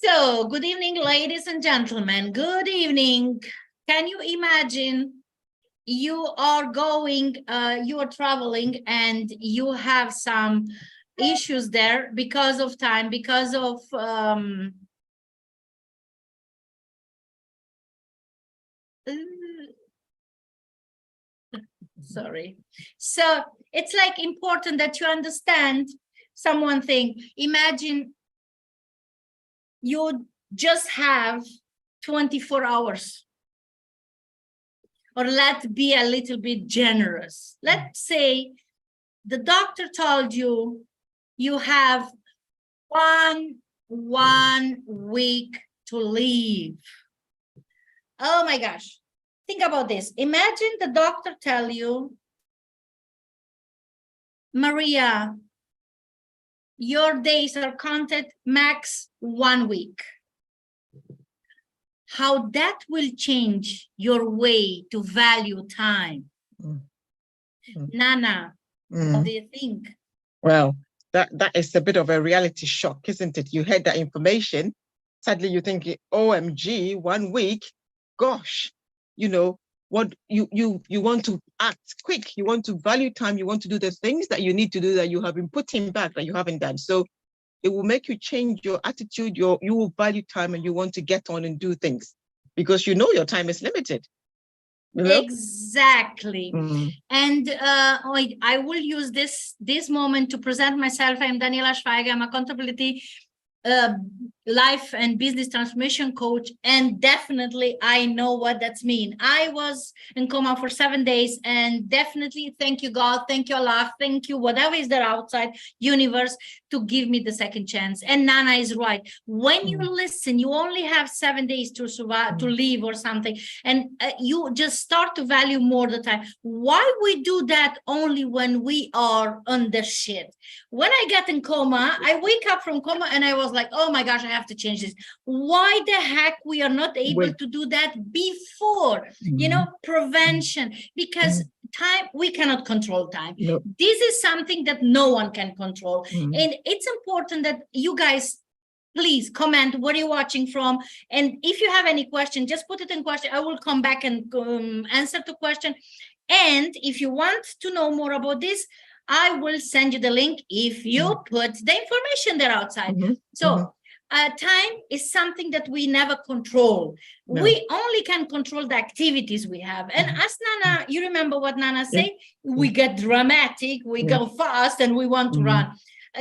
So, good evening, ladies and gentlemen. Good evening. Can you imagine you are going, you are traveling and you have some issues there because of time, because of sorry. So it's like important that you understand someone thing. Imagine you just have 24 hours. Or let's be a little bit generous. Let's say the doctor told you you have one week to live. Oh my gosh. Think about this. Imagine the doctor tell you, Maria, your days are counted max 1 week. How that will change your way to value time. Nana, what do you think? Well, that is a bit of a reality shock, isn't it? You heard that information. Sadly, you're thinking, OMG, 1 week. Gosh, you know, what you want to act quick. You want to value time. You want to do the things that you need to do that you have been putting back that you haven't done. So it will make you change your attitude. You will value time and you want to get on and do things because you know your time is limited. You know? Exactly. And I will use this moment to present myself. I'm Daniela Schweiger. I'm a accountability life and business transformation coach, and definitely I know what that's mean. I was in coma for 7 days, and definitely thank you God, thank you Allah, thank you whatever is there outside universe to give me the second chance. And Nana is right. When you listen, you only have 7 days to survive, to live or something, and you just start to value more the time. Why we do that only when we are under shit? When I got in coma, I wake up from coma and I was like, oh my gosh, I have to change this. Why the heck we are not able to do that before? You know, prevention, because time, we cannot control time. This is something that no one can control. And it's important that you guys please comment where you're watching from, and if you have any question, just put it in question. I will come back and answer the question. And if you want to know more about this, I will send you the link if you put the information there outside. So time is something that we never control. We only can control the activities we have. And as Nana, you remember what Nana said? We get dramatic, we go fast, and we want to run.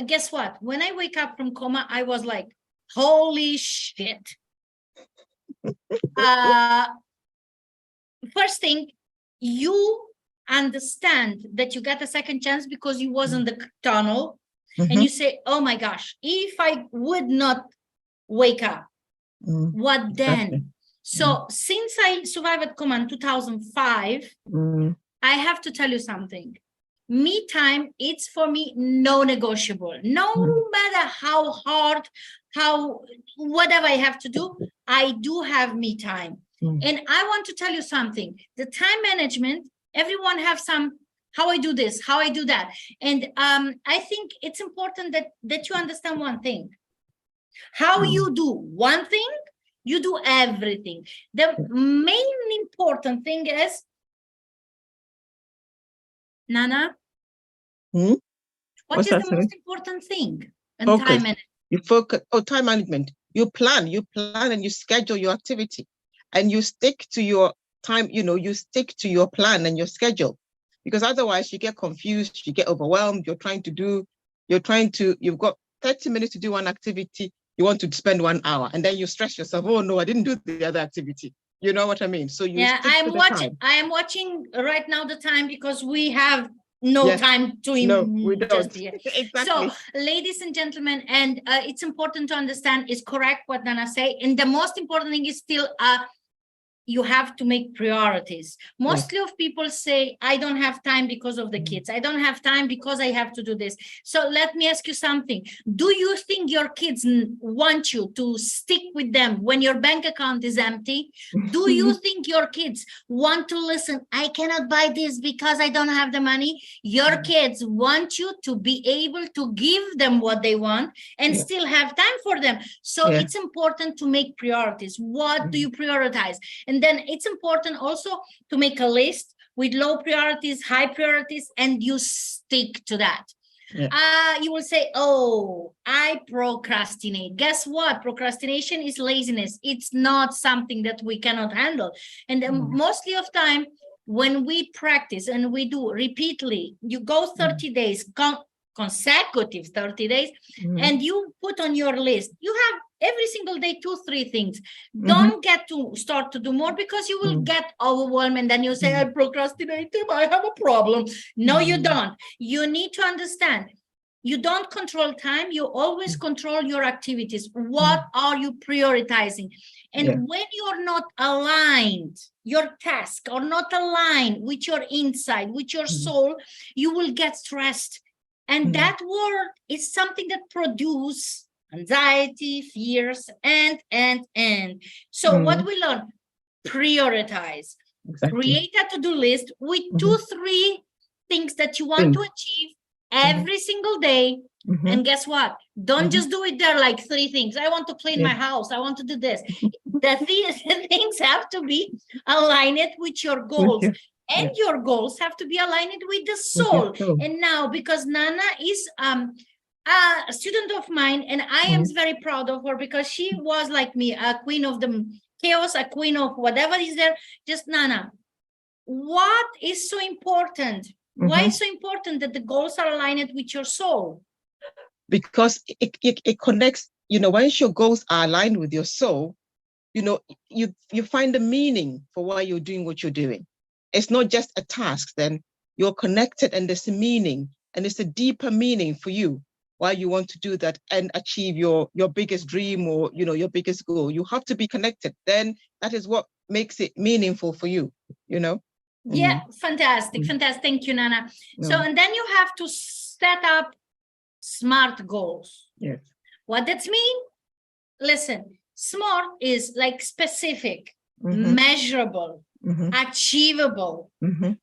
Guess what? When I wake up from coma, I was like, holy shit. First thing, you understand that you got a second chance because you was in the tunnel, and you say, oh my gosh, if I would not wake up, what then? So since I survived coma in 2005, I have to tell you something. Me time, it's for me non-negotiable. No matter how hard, how whatever I have to do, I do have me time. And I want to tell you something. The time management, everyone have some, how I do this, how I do that. And I think it's important that you understand one thing. How you do one thing, you do everything. The main important thing is, Nana, what is the most important thing in time management? You focus, time management. You plan and you schedule your activity, and you stick to your time, you stick to your plan and your schedule, because otherwise you get confused, you get overwhelmed, you've got 30 minutes to do one activity, you want to spend 1 hour, and then you stress yourself, oh no, I didn't do the other activity. You know what I mean? So you I am watching right now the time, because we have no time to we don't. Just here. Exactly. So, ladies and gentlemen, and it's important to understand, is correct what Nana say, and the most important thing is still you have to make priorities. Mostly of people say, I don't have time because of the kids. I don't have time because I have to do this. So let me ask you something. Do you think your kids want you to stick with them when your bank account is empty? Do you think your kids want to listen? I cannot buy this because I don't have the money. Your kids want you to be able to give them what they want and still have time for them. So it's important to make priorities. What do you prioritize? And then it's important also to make a list with low priorities, high priorities, and you stick to that. You will say, oh, I procrastinate. Guess what? Procrastination is laziness. It's not something that we cannot handle. And mostly of time, when we practice and we do repeatedly, you go 30 days, consecutive 30 days, and you put on your list, you have every single day 2-3 things. Don't get to start to do more, because you will get overwhelmed and then you say, I procrastinate, I have a problem. No, you don't. You need to understand, you don't control time, you always control your activities. What are you prioritizing? And when you're not aligned, your tasks are not aligned with your inside, with your soul, you will get stressed. And that word is something that produces anxiety, fears, and. So what we learn, prioritize, create a to-do list with 2-3 things that you want to achieve every single day. And guess what? Don't just do it there like 3 things. I want to clean my house. I want to do this. The things have to be aligned with your goals. And your goals have to be aligned with the soul. And now, because Nana is a student of mine, and I am very proud of her, because she was like me, a queen of the chaos, a queen of whatever is there. Just Nana, what is so important? Why is so important that the goals are aligned with your soul? Because it connects, once your goals are aligned with your soul, you find the meaning for why you're doing what you're doing. It's not just a task, then you're connected, and there's a meaning, and it's a deeper meaning for you why you want to do that and achieve your biggest dream, or your biggest goal. You have to be connected. Then that is what makes it meaningful for you, Yeah, fantastic. Thank you, Nana. So, and then you have to set up SMART goals. Yes. What does mean? Listen, SMART is like specific, measurable, achievable,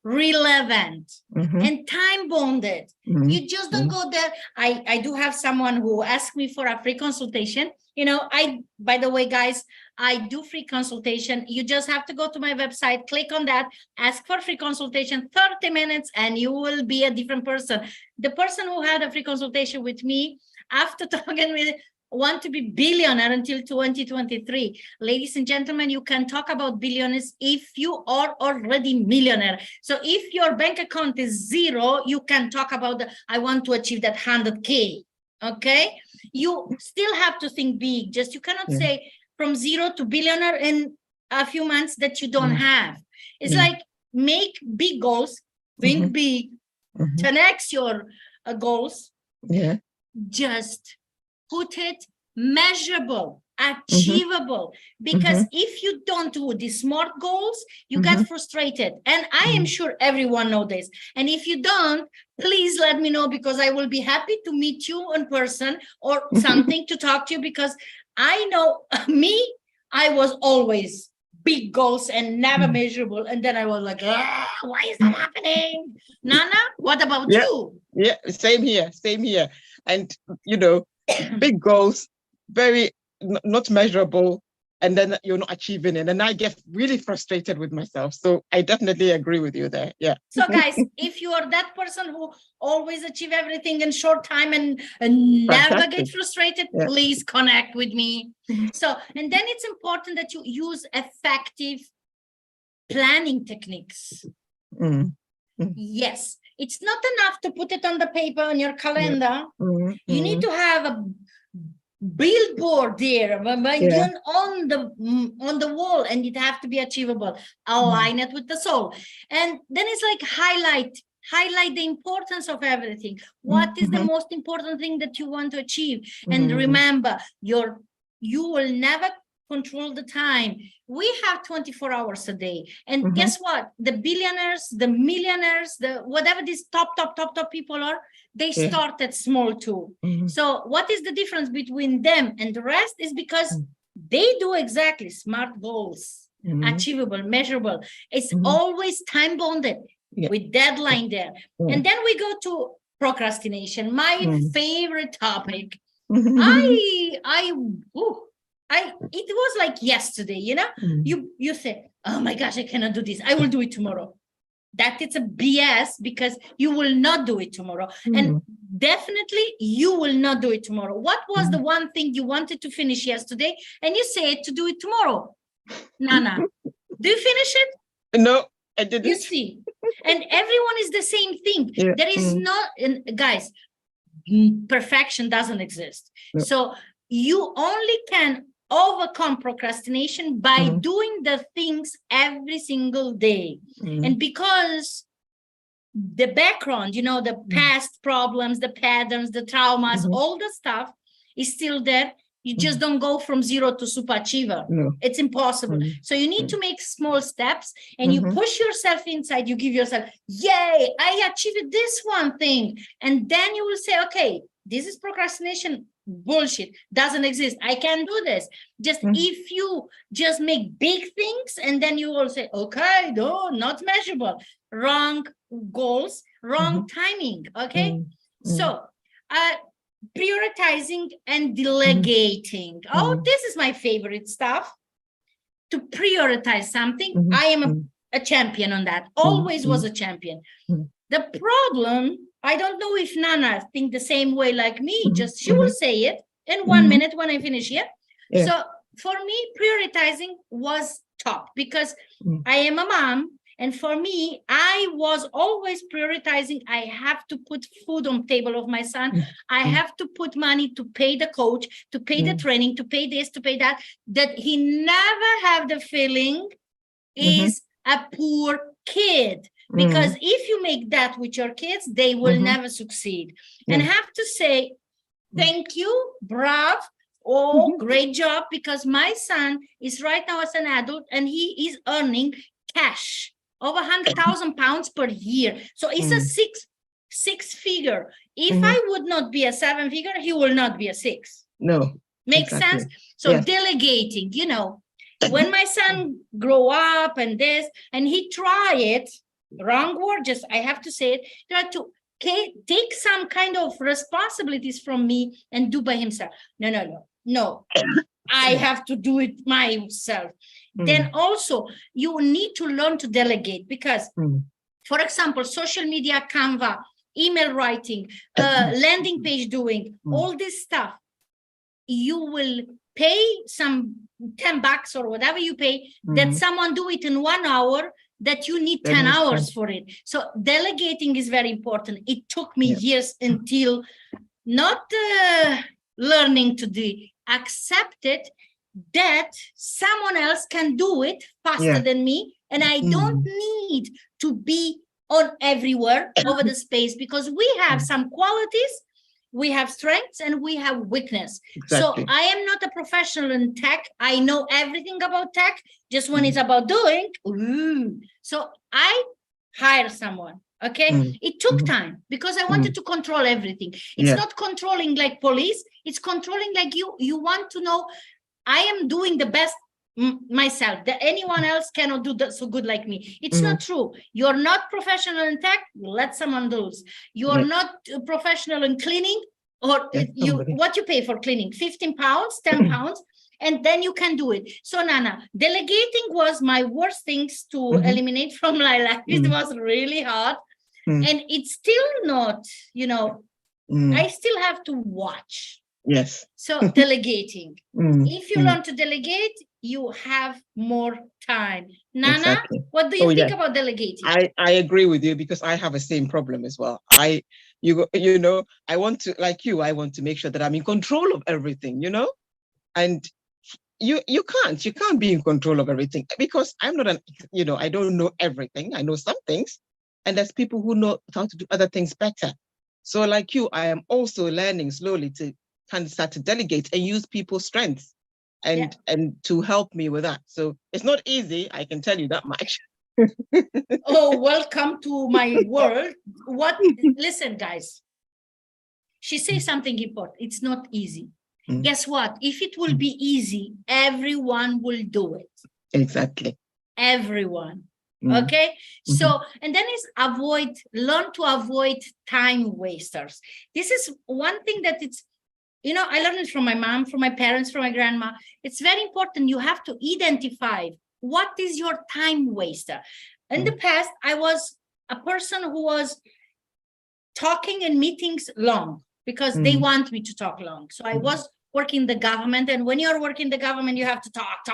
relevant, and time bonded. You just don't go there. I do have someone who asked me for a free consultation. By the way, guys, I do free consultation. You just have to go to my website, click on that, ask for free consultation, 30 minutes, and you will be a different person. The person who had a free consultation with me, after talking with want to be billionaire until 2023. Ladies and gentlemen, you can talk about billionaires if you are already millionaire. So if your bank account is 0, you can talk about I want to achieve that 100K. Okay, you still have to think big. Just you cannot say from 0 to billionaire in a few months that you don't have. It's like make big goals, think big, 10x your goals. Just put it measurable, achievable, because if you don't do the SMART goals, you get frustrated. And I am sure everyone knows this. And if you don't, please let me know, because I will be happy to meet you in person or something to talk to you, because I know me, I was always big goals and never measurable. And then I was like, why is that happening? Nana, what about you? Yeah, same here. And, big goals, very not measurable, and then you're not achieving it. And I get really frustrated with myself. So I definitely agree with you there. Yeah. So guys, if you are that person who always achieve everything in short time and never get frustrated, please connect with me. So, and then it's important that you use effective planning techniques. Yes. It's not enough to put it on the paper on your calendar. You need to have a billboard there on the wall, and it have to be achievable. Align it with the soul. And then it's like highlight the importance of everything. What is the most important thing that you want to achieve? And remember, you will never control the time. We have 24 hours a day. And guess what? The billionaires, the millionaires, the whatever these top people are, they started small too. So what is the difference between them and the rest is because they do exactly smart goals, achievable, measurable. It's always time bonded with deadline there. And then we go to procrastination, my favorite topic. It was like yesterday, you know, you say, oh my gosh, I cannot do this. I will do it tomorrow. That it's a BS because you will not do it tomorrow. And definitely you will not do it tomorrow. What was the one thing you wanted to finish yesterday? And you said to do it tomorrow. Nana, do you finish it? No, I didn't. You see, and everyone is the same thing. There is not, guys, perfection doesn't exist. So you only can overcome procrastination by doing the things every single day. And because the background, you know, the past problems, the patterns, the traumas, all the stuff is still there. You just don't go from zero to super achiever. It's impossible. So you need to make small steps and you push yourself inside. You give yourself, yay, I achieved this one thing. And then you will say, okay, this is procrastination. Bullshit, doesn't exist. I can do this. Just if you just make big things and then you will say, okay, no, not measurable. Wrong goals, wrong timing. Okay. So prioritizing and delegating. Oh, this is my favorite stuff. To prioritize something. I am a champion on that. Always was a champion. The problem, I don't know if Nana think the same way like me. Just she will say it in 1 minute when I finish here. So for me, prioritizing was top because I am a mom. And for me, I was always prioritizing. I have to put food on the table of my son. I have to put money to pay the coach, to pay the training, to pay this, to pay that. That he never have the feeling is a poor kid. Because if you make that with your kids, they will never succeed. And I have to say, thank you, bravo, great job, because my son is right now as an adult and he is earning cash over 100,000 pounds per year. So it's a six figure. If I would not be a 7 figure, he will not be a 6. No. Makes sense? So delegating, you know, when my son grow up and this, and he try it, wrong word, just I have to say it, try to take some kind of responsibilities from me and do by himself. No. I have to do it myself. Then also you need to learn to delegate because, for example, social media, Canva, email writing, landing page doing, all this stuff, you will pay some $10 or whatever you pay, that someone do it in 1 hour, that you need 10 hours for it. So delegating is very important. It took me years until not learning to do, accepted that someone else can do it faster than me. And I don't need to be on everywhere over the space because we have some qualities, we have strengths, and we have weakness. Exactly. So I am not a professional in tech. I know everything about tech, just when it's about doing. So I hire someone. Okay. It took time because I wanted to control everything. It's not controlling like police. It's controlling like you want to know I am doing the best myself, that anyone else cannot do that so good like me. It's not true. You're not professional in tech, let someone do. You're not professional in cleaning, or what you pay for cleaning, 15 pounds, 10 pounds, and then you can do it. So Nana, delegating was my worst things to eliminate from my life. It was really hard. And it's still not, you know, I still have to watch. Yes. So delegating. If you learn to delegate, you have more time. Nana, what do you think about delegating? I agree with you because I have the same problem as well. I want to, like you, I want to make sure that I'm in control of everything, you know, and you can't be in control of everything because I'm not I don't know everything. I know some things, and there's people who know how to do other things better. So like you, I am also learning slowly to kind of start to delegate and use people's strengths. and to help me with that. So it's not easy, I can tell you that much. Oh, welcome to my world. Listen, guys, she says something important. It's not easy. Guess what? If it will be easy, everyone will do it. Exactly. Everyone. Okay. So, and then is learn to avoid time wasters. This is one thing that it's, you know, I learned it from my mom, from my parents, from my grandma. It's very important. You have to identify what is your time waster. In the past, I was a person who was talking in meetings long because they want me to talk long. So I was working the government, and when you're working the government, you have to talk,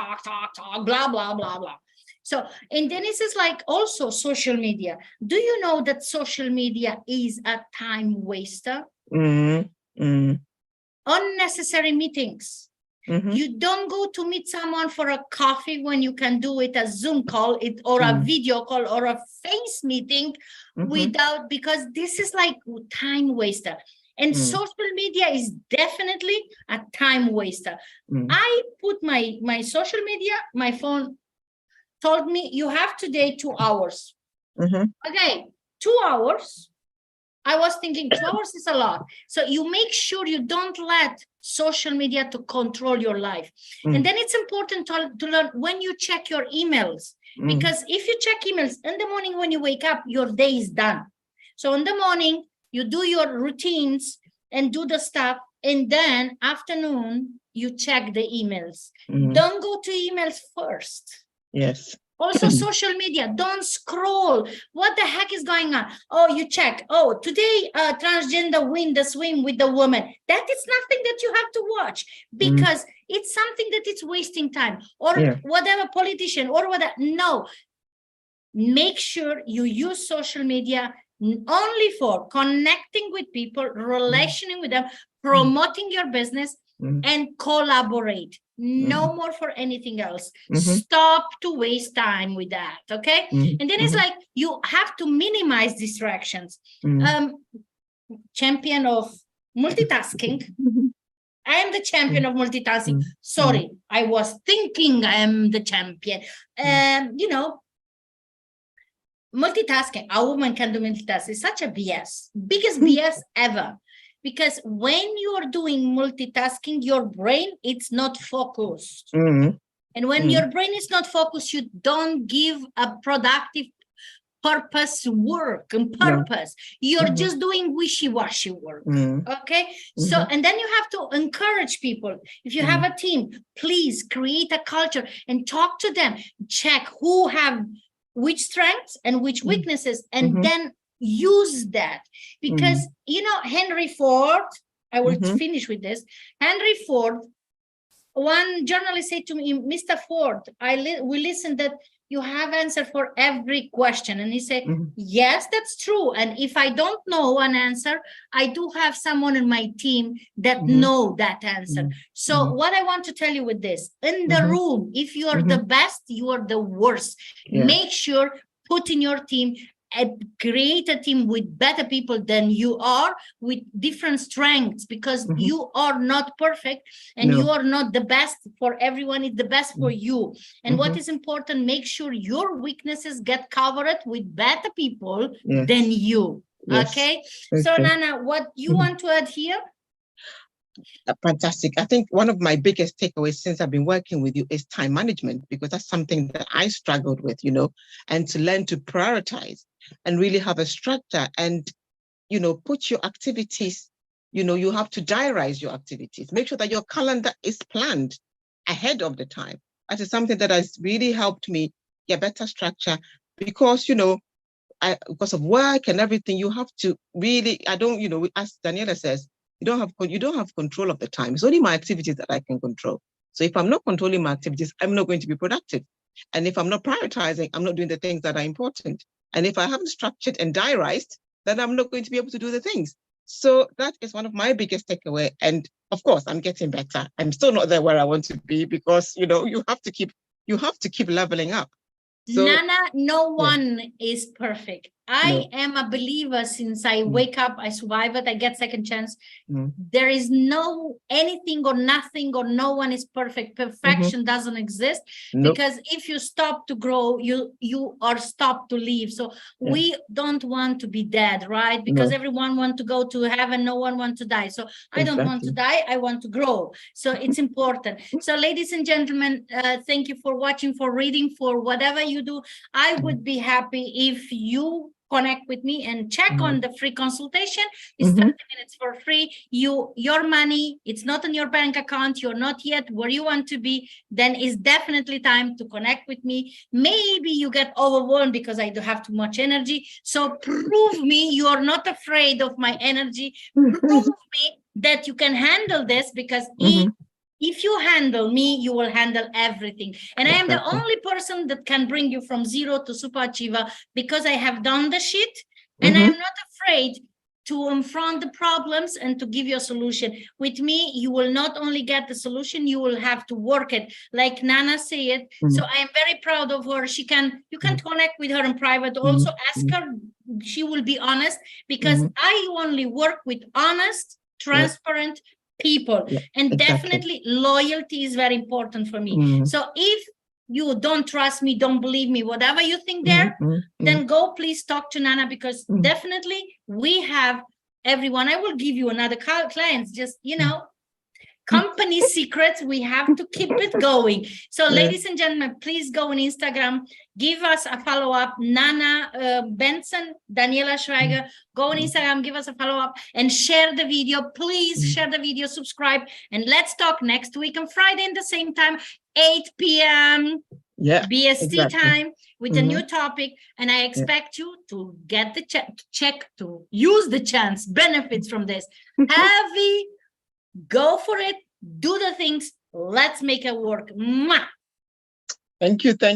blah, blah, blah, blah. So, and then this is like also social media. Do you know that social media is a time waster? Unnecessary meetings. You don't go to meet someone for a coffee when you can do it a Zoom call, or a video call, or a face meeting because this is like time waster. And social media is definitely a time waster. I put my social media, my phone told me you have today 2 hours. Okay, 2 hours. I was thinking 2 hours is a lot. So you make sure you don't let social media to control your life. And then it's important to learn when you check your emails, because if you check emails in the morning when you wake up, your day is done. So in the morning, you do your routines and do the stuff. And then afternoon, you check the emails. Don't go to emails first. Yes. Also, social media, don't scroll. What the heck is going on? Oh, you check. Oh, today, transgender win the swim with the woman. That is nothing that you have to watch because it's something that it's wasting time, or whatever politician or whatever. No, make sure you use social media only for connecting with people, relationing with them, promoting your business, and collaborate. No more for anything else. Stop to waste time with that. Okay. And then it's like you have to minimize distractions. Champion of multitasking. I am the champion of multitasking. Sorry, I was thinking I am the champion. You know, multitasking, a woman can do multitasking. It's such a BS, biggest BS ever. Because when you're doing multitasking, your brain, it's not focused. And when your brain is not focused, you don't give a productive purpose work and purpose. You're just doing wishy-washy work. Okay. So, and then you have to encourage people. If you have a team, please create a culture and talk to them. Check who have which strengths and which weaknesses, and then use that. Because you know, Henry Ford, I will finish with this. Henry Ford, one journalist said to me, Mr. Ford, we listened that you have answer for every question. And he said, yes, that's true. And if I don't know an answer, I do have someone in my team that know that answer. So what I want to tell you with this, in the room, if you are the best, you are the worst. Make sure, put in your team, create a team with better people than you are, with different strengths, because you are not perfect and you are not the best for everyone. It's the best for you. And what is important, make sure your weaknesses get covered with better people than you. Okay. So Nana, what you want to add here? Fantastic. I think one of my biggest takeaways since I've been working with you is time management, because that's something that I struggled with, you know, and to learn to prioritize and really have a structure and, you know, put your activities, you know, you have to diarize your activities, make sure that your calendar is planned ahead of the time. That is something that has really helped me get better structure, because, you know, because of work and everything, you have to really, you know, as Daniela says, you don't have control of the time. It's only my activities that I can control. So if I'm not controlling my activities, I'm not going to be productive. And if I'm not prioritizing, I'm not doing the things that are important. And if I haven't structured and diarized, then I'm not going to be able to do the things. So that is one of my biggest takeaway. And of course, I'm getting better. I'm still not there where I want to be, because, you know, you have to keep leveling up. So, Nana, no one is perfect. I am a believer since I wake up, I survive it, I get second chance. There is no anything or nothing or no one is perfect. Perfection doesn't exist because if you stop to grow, you are stopped to live. So we don't want to be dead, right? Because everyone wants to go to heaven, no one wants to die. So I don't want to die, I want to grow. So it's important. So ladies and gentlemen, thank you for watching, for reading, for whatever you do. I would be happy if you connect with me and check on the free consultation. It's 30 minutes for free. Your money, it's not in your bank account, you're not yet where you want to be, then it's definitely time to connect with me. Maybe you get overwhelmed because I do have too much energy. So prove me you are not afraid of my energy. Prove me that you can handle this, because if you handle me, you will handle everything. And I am the only person that can bring you from zero to super achiever, because I have done the shit and I'm not afraid to confront the problems and to give you a solution. With me, you will not only get the solution, you will have to work it, like Nana said. So I am very proud of her. You can connect with her in private. Also ask her, she will be honest, because I only work with honest, transparent people. And definitely loyalty is very important for me. So if you don't trust me, don't believe me, whatever you think there, then go please talk to Nana, because definitely we have everyone. I will give you another clients, just company secrets, we have to keep it going. So ladies and gentlemen, please go on Instagram, give us a follow-up. Nana Benson, Daniela Schweiger, go on Instagram, give us a follow-up and share the video. Please share the video, subscribe, and let's talk next week on Friday in the same time, 8 p.m. BST time, with a new topic. And I expect you to get the check to use the chance, benefits from this. Heavy. Go for it, do the things, let's make it work. Mwah! Thank you.